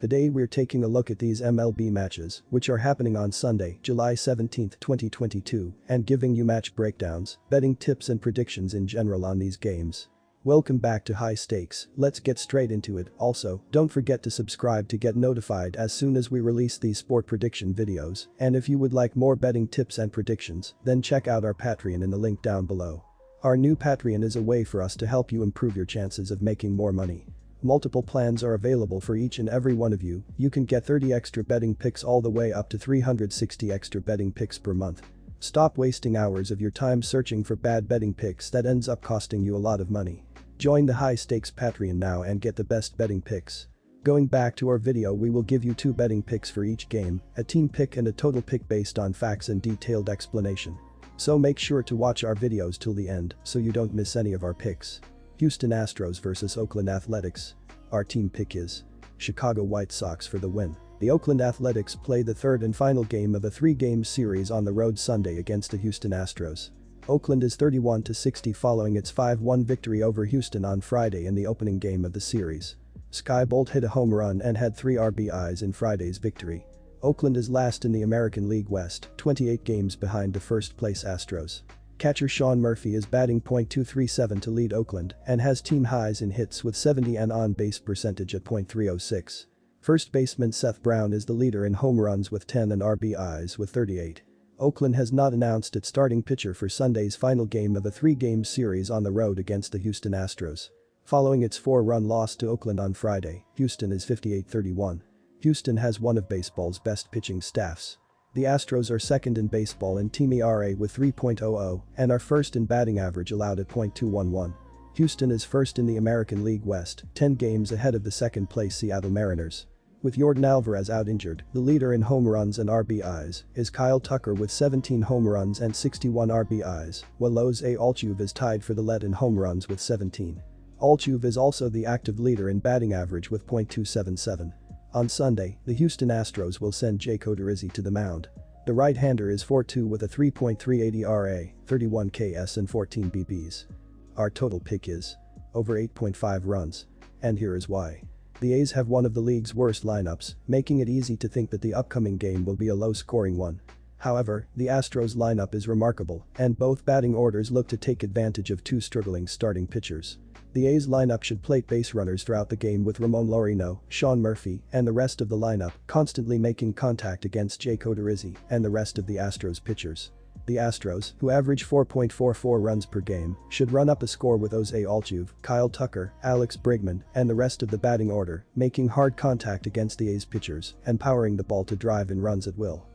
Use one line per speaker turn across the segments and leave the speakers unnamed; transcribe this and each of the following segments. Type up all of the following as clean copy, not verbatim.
Today we're taking a look at these MLB matches, which are happening on Sunday, July 17, 2022, and giving you match breakdowns, betting tips and predictions in general on these games. Welcome back to High Stakes, let's get straight into it. Also, don't forget to subscribe to get notified as soon as we release these sport prediction videos, and if you would like more betting tips and predictions, then check out our Patreon in the link down below. Our new Patreon is a way for us to help you improve your chances of making more money. Multiple plans are available for each and every one of you. You can get 30 extra betting picks all the way up to 360 extra betting picks per month. Stop wasting hours of your time searching for bad betting picks that ends up costing you a lot of money. Join the High Stakes Patreon now and get the best betting picks. Going back to our video, we will give you 2 betting picks for each game, a team pick and a total pick based on facts and detailed explanation. So make sure to watch our videos till the end so you don't miss any of our picks. Houston Astros vs Oakland Athletics. Our team pick is Chicago White Sox for the win. The Oakland Athletics play the third and final game of a 3-game series on the road Sunday against the Houston Astros. Oakland is 31-60 following its 5-1 victory over Houston on Friday in the opening game of the series. Sky Bolt hit a home run and had 3 RBIs in Friday's victory. Oakland is last in the American League West, 28 games behind the first-place Astros. Catcher Sean Murphy is batting .237 to lead Oakland and has team highs in hits with 70 and on-base percentage at .306. First baseman Seth Brown is the leader in home runs with 10 and RBIs with 38. Oakland has not announced its starting pitcher for Sunday's final game of a 3-game series on the road against the Houston Astros. Following its 4-run loss to Oakland on Friday, Houston is 58-31. Houston has one of baseball's best pitching staffs. The Astros are second in baseball in team ERA with 3.00 and are first in batting average allowed at .211. Houston is first in the American League West, 10 games ahead of the second-place Seattle Mariners. With Yordan Alvarez out injured, the leader in home runs and RBIs is Kyle Tucker with 17 home runs and 61 RBIs, while Jose Altuve is tied for the lead in home runs with 17. Altuve is also the active leader in batting average with .277. On Sunday, the Houston Astros will send Jake Odorizzi to the mound. The right-hander is 4-2 with a 3.38 ERA, 31 Ks and 14 BBs. Our total pick is over 8.5 runs. And here is why. The A's have one of the league's worst lineups, making it easy to think that the upcoming game will be a low-scoring one. However, the Astros lineup is remarkable, and both batting orders look to take advantage of 2 struggling starting pitchers. The A's lineup should plate base runners throughout the game with Ramon Laureano, Sean Murphy, and the rest of the lineup constantly making contact against Jake Odorizzi and the rest of the Astros pitchers. The Astros, who average 4.44 runs per game, should run up a score with Jose Altuve, Kyle Tucker, Alex Bregman, and the rest of the batting order, making hard contact against the A's pitchers and powering the ball to drive in runs at will.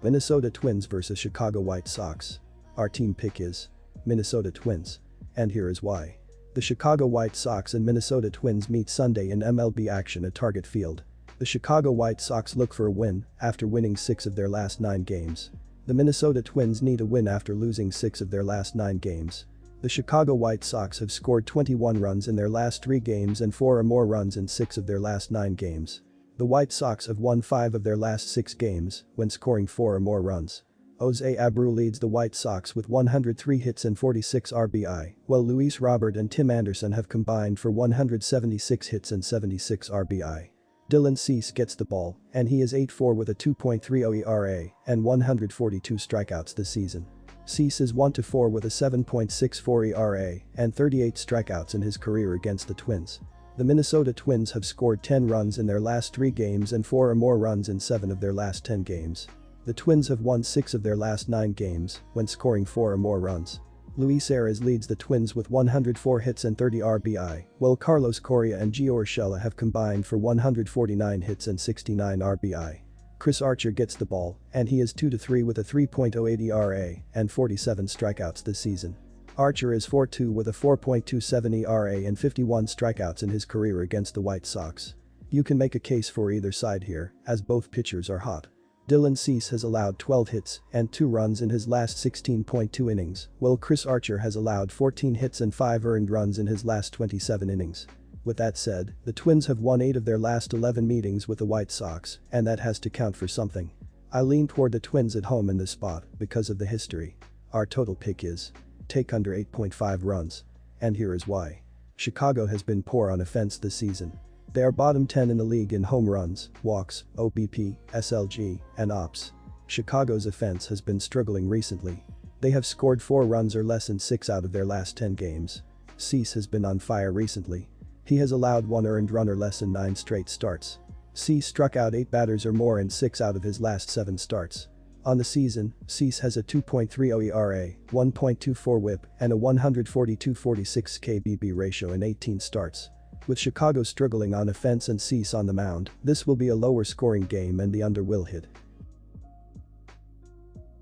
Minnesota Twins vs Chicago White Sox. Our team pick is Minnesota Twins. And here is why. The Chicago White Sox and Minnesota Twins meet Sunday in MLB action at Target Field. The Chicago White Sox look for a win after winning 6 of their last 9 games. The Minnesota Twins need a win after losing 6 of their last 9 games. The Chicago White Sox have scored 21 runs in their last 3 games and 4 or more runs in 6 of their last 9 games. The White Sox have won 5 of their last 6 games when scoring 4 or more runs. Jose Abreu leads the White Sox with 103 hits and 46 RBI, while Luis Robert and Tim Anderson have combined for 176 hits and 76 RBI. Dylan Cease gets the ball, and he is 8-4 with a 2.30 ERA and 142 strikeouts this season. Cease is 1-4 with a 7.64 ERA and 38 strikeouts in his career against the Twins. The Minnesota Twins have scored 10 runs in their last 3 games and 4 or more runs in 7 of their last 10 games. The Twins have won 6 of their last 9 games when scoring 4 or more runs. Luis Arias leads the Twins with 104 hits and 30 RBI, while Carlos Correa and Gio Urshela have combined for 149 hits and 69 RBI. Chris Archer gets the ball, and he is 2-3 with a 3.08 ERA and 47 strikeouts this season. Archer is 4-2 with a 4.27 ERA and 51 strikeouts in his career against the White Sox. You can make a case for either side here, as both pitchers are hot. Dylan Cease has allowed 12 hits and 2 runs in his last 16.2 innings, while Chris Archer has allowed 14 hits and 5 earned runs in his last 27 innings. With that said, the Twins have won 8 of their last 11 meetings with the White Sox, and that has to count for something. I lean toward the Twins at home in this spot because of the history. Our total pick is take under 8.5 runs. And here is why. Chicago has been poor on offense this season. They are bottom 10 in the league in home runs, walks, OBP, SLG, and OPS. Chicago's offense has been struggling recently. They have scored 4 runs or less in 6 out of their last 10 games. Cease has been on fire recently. He has allowed 1 earned run or less in 9 straight starts. Cease struck out 8 batters or more in 6 out of his last 7 starts. On the season, Cease has a 2.30 ERA, 1.24 WHIP, and a 142-46 KBB ratio in 18 starts. With Chicago struggling on offense and Cease on the mound, this will be a lower scoring game and the under will hit.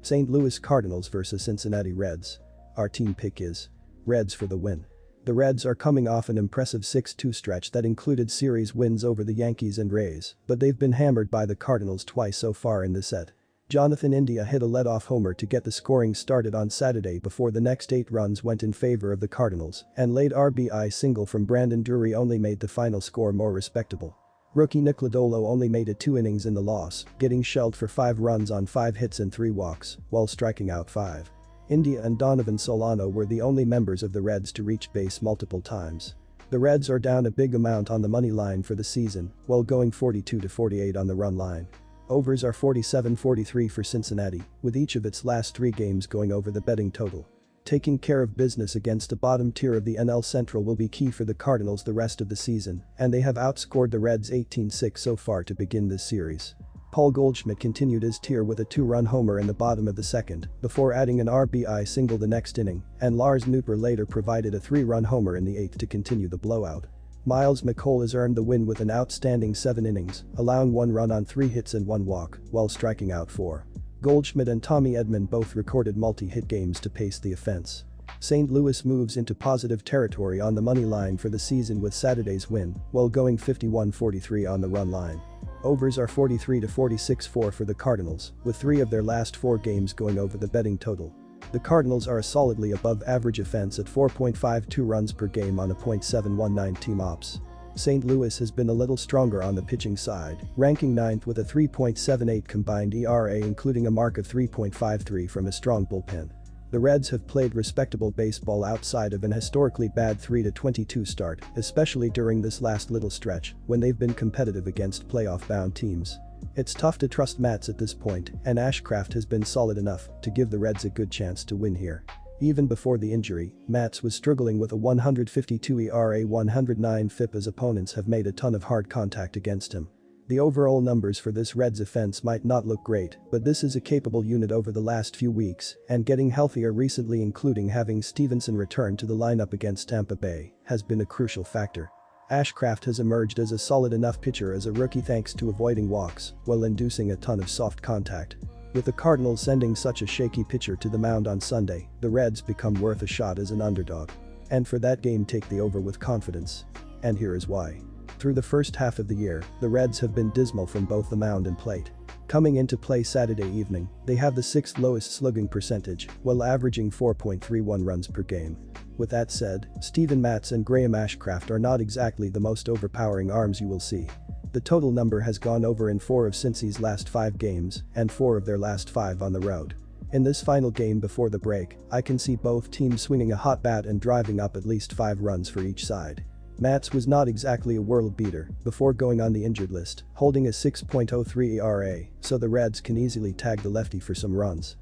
St. Louis Cardinals vs Cincinnati Reds. Our team pick is Reds for the win. The Reds are coming off an impressive 6-2 stretch that included series wins over the Yankees and Rays, but they've been hammered by the Cardinals twice so far in the set. Jonathan India hit a leadoff homer to get the scoring started on Saturday before the next 8 runs went in favor of the Cardinals, and late RBI single from Brandon Drury only made the final score more respectable. Rookie Nick Lodolo only made it 2 innings in the loss, getting shelled for 5 runs on 5 hits and 3 walks, while striking out 5. India and Donovan Solano were the only members of the Reds to reach base multiple times. The Reds are down a big amount on the money line for the season, while going 42-48 on the run line. Overs are 47-43 for Cincinnati, with each of its last 3 games going over the betting total. Taking care of business against the bottom tier of the NL Central will be key for the Cardinals the rest of the season, and they have outscored the Reds 18-6 so far to begin this series. Paul Goldschmidt continued his tier with a 2-run homer in the bottom of the second, before adding an RBI single the next inning, and Lars Nootbaar later provided a 3-run homer in the 8th to continue the blowout. Miles McColl has earned the win with an outstanding 7 innings, allowing 1 run on 3 hits and 1 walk, while striking out 4. Goldschmidt and Tommy Edman both recorded multi-hit games to pace the offense. St. Louis moves into positive territory on the money line for the season with Saturday's win, while going 51-43 on the run line. Overs are 43-46 for the Cardinals, with 3 of their last 4 games going over the betting total. The Cardinals are a solidly above average offense at 4.52 runs per game on a .719 team ops. St. Louis has been a little stronger on the pitching side, ranking 9th with a 3.78 combined ERA including a mark of 3.53 from a strong bullpen. The Reds have played respectable baseball outside of an historically bad 3-22 start, especially during this last little stretch, when they've been competitive against playoff-bound teams. It's tough to trust Matz at this point, and Ashcraft has been solid enough to give the Reds a good chance to win here. Even before the injury, Matz was struggling with a 152 ERA 109 FIP as opponents have made a ton of hard contact against him. The overall numbers for this Reds offense might not look great, but this is a capable unit over the last few weeks, and getting healthier recently including having Stevenson return to the lineup against Tampa Bay, has been a crucial factor. Ashcraft has emerged as a solid enough pitcher as a rookie thanks to avoiding walks, while inducing a ton of soft contact. With the Cardinals sending such a shaky pitcher to the mound on Sunday, the Reds become worth a shot as an underdog. And for that game take the over with confidence. And here is why. Through the first half of the year, the Reds have been dismal from both the mound and plate. Coming into play Saturday evening, they have the 6th lowest slugging percentage, while averaging 4.31 runs per game. With that said, Steven Matz and Graham Ashcraft are not exactly the most overpowering arms you will see. The total number has gone over in 4 of Cincy's last 5 games, and 4 of their last 5 on the road. In this final game before the break, I can see both teams swinging a hot bat and driving up at least 5 runs for each side. Matz was not exactly a world beater before going on the injured list, holding a 6.03 ERA, so the Reds can easily tag the lefty for some runs.